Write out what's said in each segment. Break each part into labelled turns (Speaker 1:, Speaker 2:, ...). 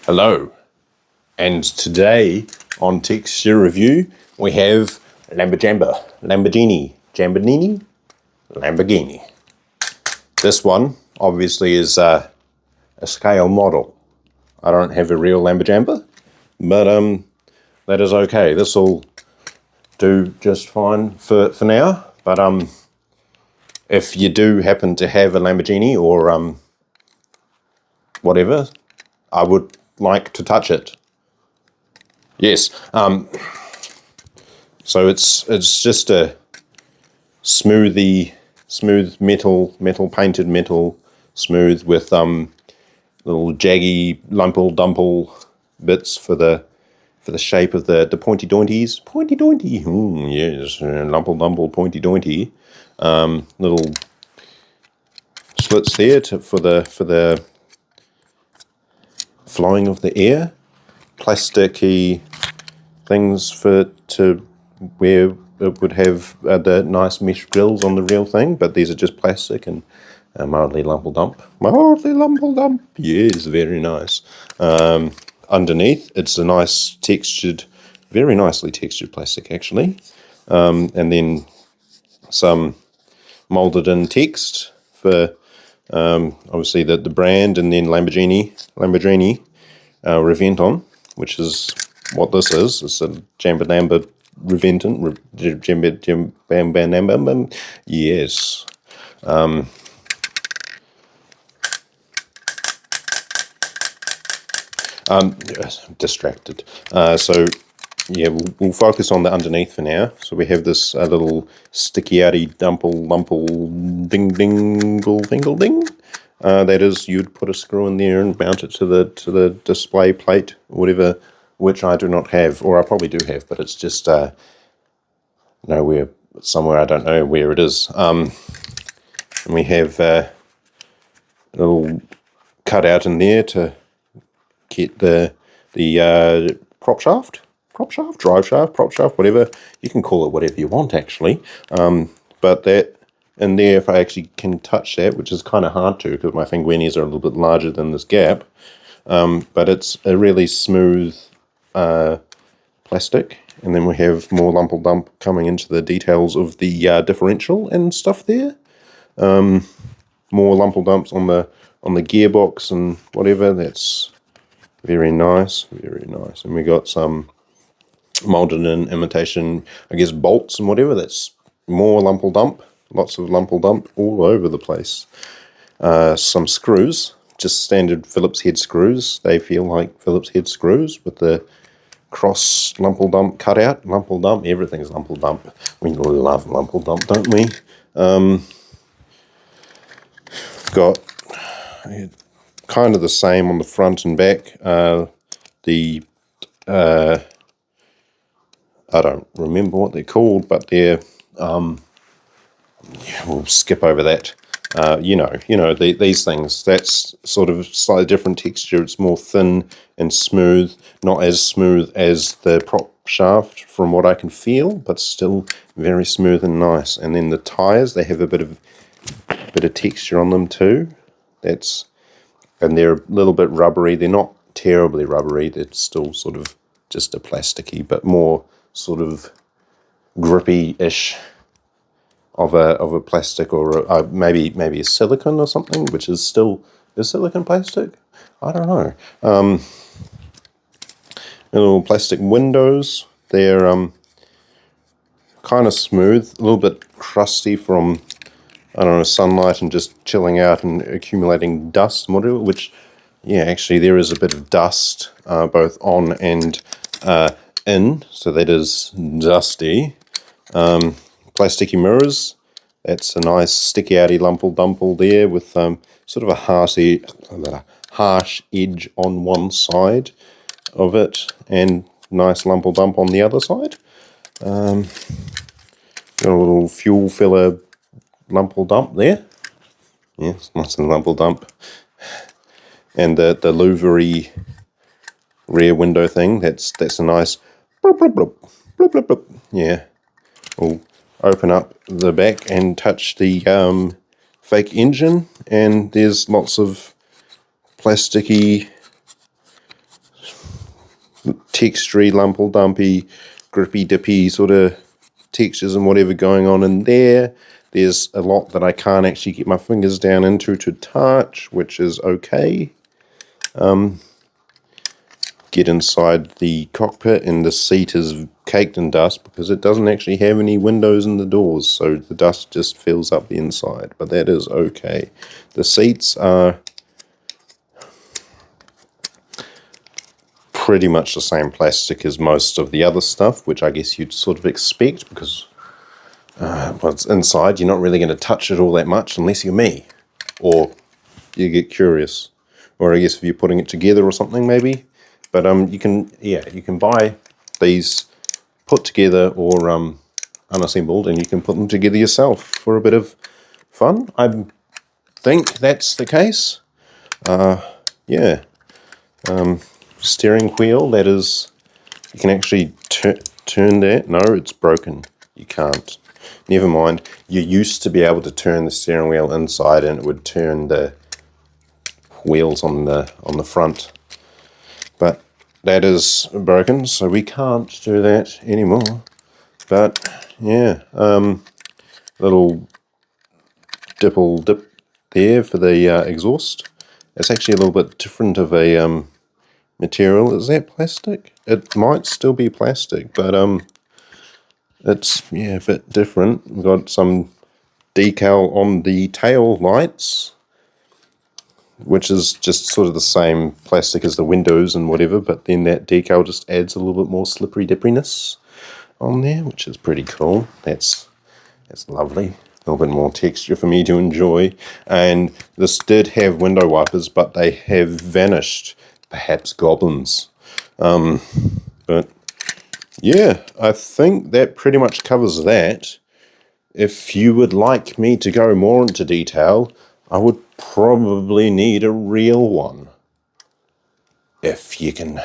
Speaker 1: Hello, and today on Texture Review we have Lamborghini. This one obviously is a scale model. I don't have a real lamberjamber, but that is okay. This will do just fine for now. But if you do happen to have a Lamborghini or whatever, I would like to touch it. Yes. So it's just a smooth painted metal, smooth with little jaggy lumple dumple bits for the shape of the pointy dointies. Pointy dointy. Yes, lumple dumple pointy dointy. Little slits there for the flowing of the air. Plasticky things to where it would have the nice mesh grills on the real thing, but these are just plastic and mildly lumple dump. Yes, very nice. Underneath, it's a nice textured, very nicely textured plastic actually, and then some molded in text for obviously the brand, and then Lamborghini Reventon, which is what this is. It's a Jamber Reventon. Yes. Distracted. So yeah, we'll focus on the underneath for now. So we have this little sticky outy lumple ding. That is, you'd put a screw in there and mount it to the display plate, whatever, which I do not have, or I probably do have, but it's just somewhere I don't know where it is. And we have a little cutout in there to get the prop shaft, drive shaft, prop shaft, whatever. You can call it whatever you want, actually. But that in there, if I actually can touch that, which is kind of hard to because my fingernails are a little bit larger than this gap, but it's a really smooth plastic. And then we have more lumple dump coming into the details of the differential and stuff there. More lumple dumps on the gearbox and whatever. That's very nice, very nice. And we got some molded in imitation, I guess, bolts and whatever. That's more lumple dump. Lots of lumple dump all over the place. Some screws, just standard Phillips head screws. They feel like Phillips head screws with the cross lumple dump cutout. Lumple dump, everything's lumple dump. We love lumple dump, don't we? Got kind of the same on the front and back. I don't remember what they're called, but they're we'll skip over that. These things, that's sort of slightly different texture. It's more thin and smooth, not as smooth as the prop shaft from what I can feel, but still very smooth and nice. And then the tires, they have a bit of texture on them too. And they're a little bit rubbery. They're not terribly rubbery. They're still sort of just a plasticky, but more sort of grippy-ish of a plastic, or maybe a silicone or something, which is still silicone plastic. I don't know. Little plastic windows. They're kind of smooth, a little bit crusty from, I don't know, sunlight and just chilling out and accumulating dust and whatever. Which, yeah, actually there is a bit of dust both on and in, so that is dusty. Plasticky mirrors. That's a nice sticky outy lumple dumple there with sort of a harsh edge on one side of it and nice lumple dump on the other side. Got a little fuel filler lumple dump there. Yes, nice and lumple dump. And the louvery rear window thing, that's a nice bloop, bloop, bloop, bloop, bloop, bloop. Yeah. We'll open up the back and touch the fake engine, and there's lots of plasticky textury, lumple dumpy, grippy dippy sort of textures and whatever going on in there. There's a lot that I can't actually get my fingers down into to touch, which is okay. Get inside the cockpit and the seat is caked in dust because it doesn't actually have any windows in the doors, so the dust just fills up the inside, but that is okay. The seats are pretty much the same plastic as most of the other stuff, which I guess you'd sort of expect because once inside you're not really going to touch it all that much unless you're me, or you get curious, or I guess if you're putting it together or something maybe. But you can buy these put together or unassembled, and you can put them together yourself for a bit of fun. I think that's the case. Yeah. Steering wheel, that is, you can actually turn that. No, it's broken. You can't. Never mind. You used to be able to turn the steering wheel inside and it would turn the wheels on the front. But that is broken, so we can't do that anymore. But yeah, little dimple dip there for the exhaust. It's actually a little bit different of a material. Is that plastic? It might still be plastic, but it's a bit different. We've got some decal on the tail lights, which is just sort of the same plastic as the windows and whatever, but then that decal just adds a little bit more slippery dippiness on there, which is pretty cool. That's lovely. A little bit more texture for me to enjoy. And this did have window wipers, but they have vanished. Perhaps goblins. But yeah, I think that pretty much covers that. If you would like me to go more into detail, I would probably need a real one. If you can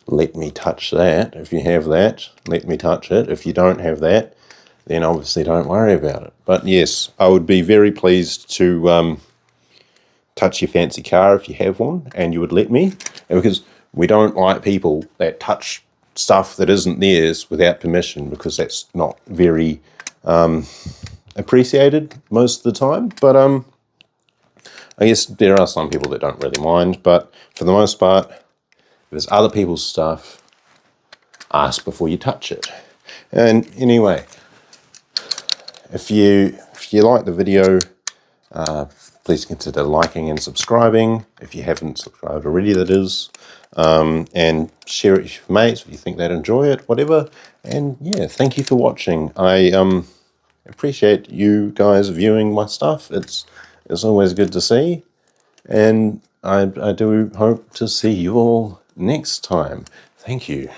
Speaker 1: let me touch that. If you have that, let me touch it. If you don't have that, then obviously don't worry about it. But yes, I would be very pleased to touch your fancy car if you have one and you would let me. Because we don't like people that touch stuff that isn't theirs without permission, because that's not very appreciated most of the time. But I guess there are some people that don't really mind, but for the most part, if there's other people's stuff, ask before you touch it. And anyway, if you like the video, please consider liking and subscribing if you haven't subscribed already, that is. And share it with your mates if you think they'd enjoy it, whatever. And yeah, thank you for watching. I appreciate you guys viewing my stuff. It's always good to see. And I do hope to see you all next time. Thank you.